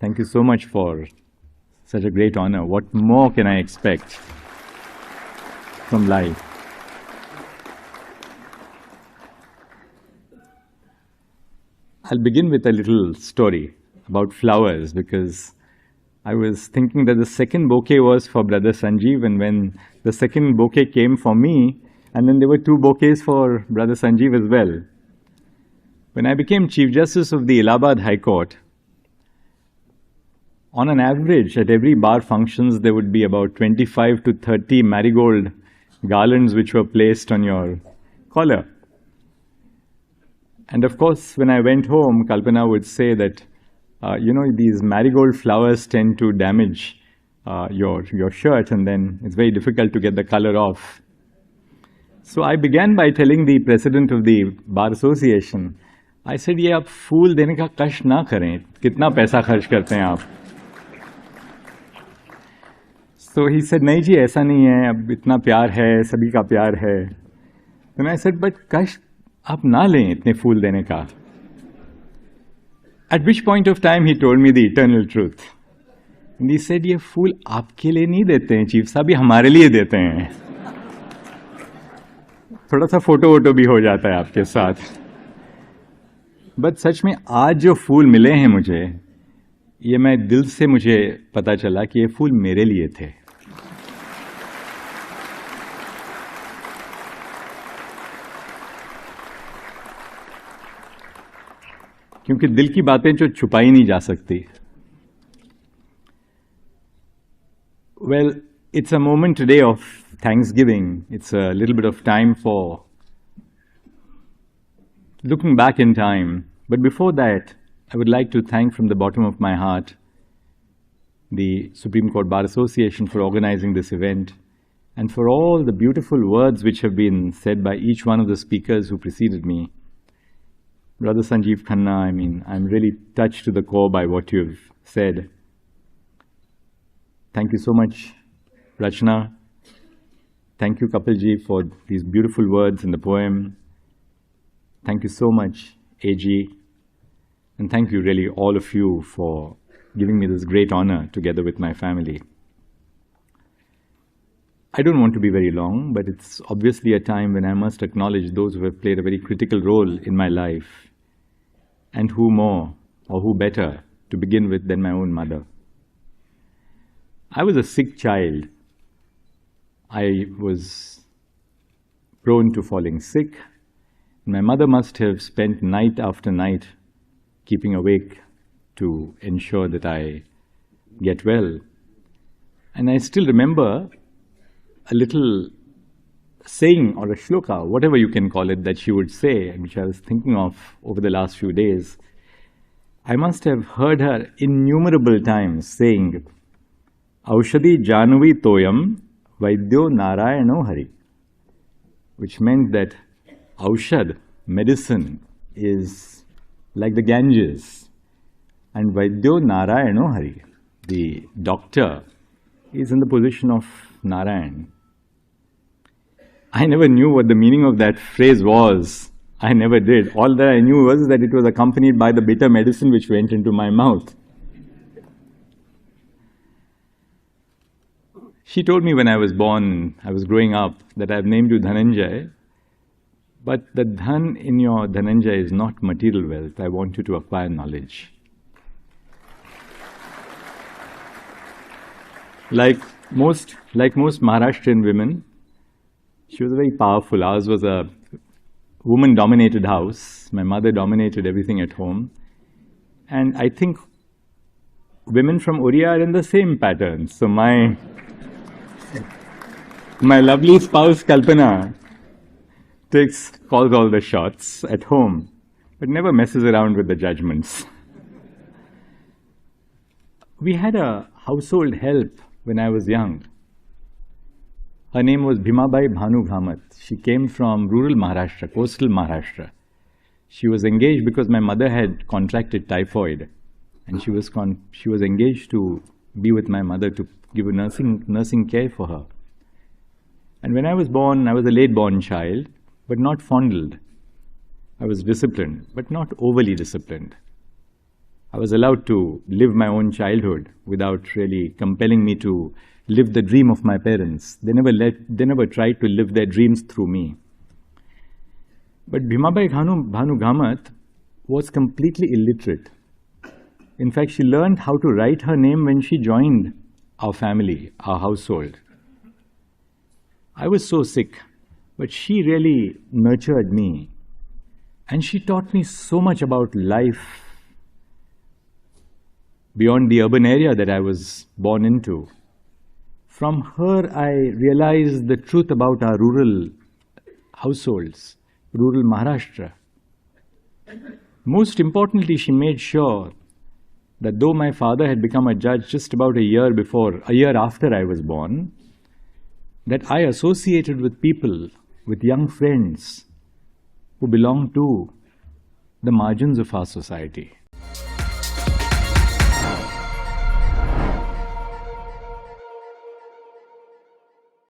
Thank you so much for such a great honor. What more can I expect from life? I'll begin with a little story about flowers, because I was thinking that the second bouquet was for Brother Sanjeev, and when the second bouquet came for me, and then there were two bouquets for Brother Sanjeev as well. When I became Chief Justice of the Allahabad High Court, on an average, at every bar functions, there would be about 25 to 30 marigold garlands which were placed on your collar. And of course, when I went home, Kalpana would say that, these marigold flowers tend to damage your shirt, and then it's very difficult to get the color off. So I began by telling the president of the Bar Association, I said, ये आप फूल देने का कष्ट ना करें, कितना पैसा खर्च करते हैं आप? So he said, नहीं जी, ऐसा नहीं है, अब इतना प्यार है, सभी का प्यार है. Then I said, but कष्ट आप ना लें इतने फूल देने का. At which point of time he told me the eternal truth. And he said, ये फूल आपके लिए नहीं देते हैं चीफ साहब, ये हमारे लिए देते हैं. थोड़ा सा फोटो वोटो भी हो जाता है आपके साथ. बट सच में आज जो फूल मिले हैं मुझे, ये मैं दिल से मुझे पता चला कि ये फूल मेरे लिए थे. क्योंकि दिल की बातें जो छुपाई नहीं जा सकती. Well, it's a moment today of Thanksgiving. It's a little bit of time for looking back in time. But before that, I would like to thank from the bottom of my heart the Supreme Court Bar Association for organizing this event, and for all the beautiful words which have been said by each one of the speakers who preceded me. Brother Sanjeev Khanna, I'm really touched to the core by what you've said. Thank you so much, Rachna. Thank you, Kapilji, for these beautiful words in the poem. Thank you so much, AG. And thank you, really, all of you, for giving me this great honor together with my family. I don't want to be very long, but it's obviously a time when I must acknowledge those who have played a very critical role in my life. And who more, or who better, to begin with than my own mother. I was a sick child. I was prone to falling sick. My mother must have spent night after night keeping awake to ensure that I get well. And I still remember a little saying or a shloka, whatever you can call it, that she would say, which I was thinking of over the last few days. I must have heard her innumerable times saying, Aushadhi Janvi Toyam Vaidyo Narayano Hari, which meant that Aushad, medicine, is like the Ganges, and Vaidyo Narayano Hari, the doctor, is in the position of Narayan. I never knew what the meaning of that phrase was. I never did. All that I knew was that it was accompanied by the bitter medicine which went into my mouth. She told me when I was born, I was growing up, that I've named you Dhananjay, but the dhan in your Dhananjay is not material wealth. I want you to acquire knowledge. Like most Maharashtrian women, she was very powerful. Ours was a woman-dominated house. My mother dominated everything at home. And I think women from Oriya are in the same pattern. So my lovely spouse, Kalpana, calls all the shots at home, but never messes around with the judgments. We had a household help when I was young. Her name was Bhimabai Bhanu Ghamat. She came from rural Maharashtra, coastal Maharashtra. She was engaged because my mother had contracted typhoid, and she was engaged to be with my mother to give a nursing care for her. And when I was born, I was a late-born child, but not fondled. I was disciplined, but not overly disciplined. I was allowed to live my own childhood without really compelling me to live the dream of my parents. They never tried to live their dreams through me. But Bhimabai Bhanu Kamath was completely illiterate. In fact, she learned how to write her name when she joined our family, our household. I was so sick, but she really nurtured me. And she taught me so much about life beyond the urban area that I was born into. From her, I realized the truth about our rural households, rural Maharashtra. Most importantly, she made sure that though my father had become a judge just about a year after I was born, that I associated with people, with young friends who belonged to the margins of our society.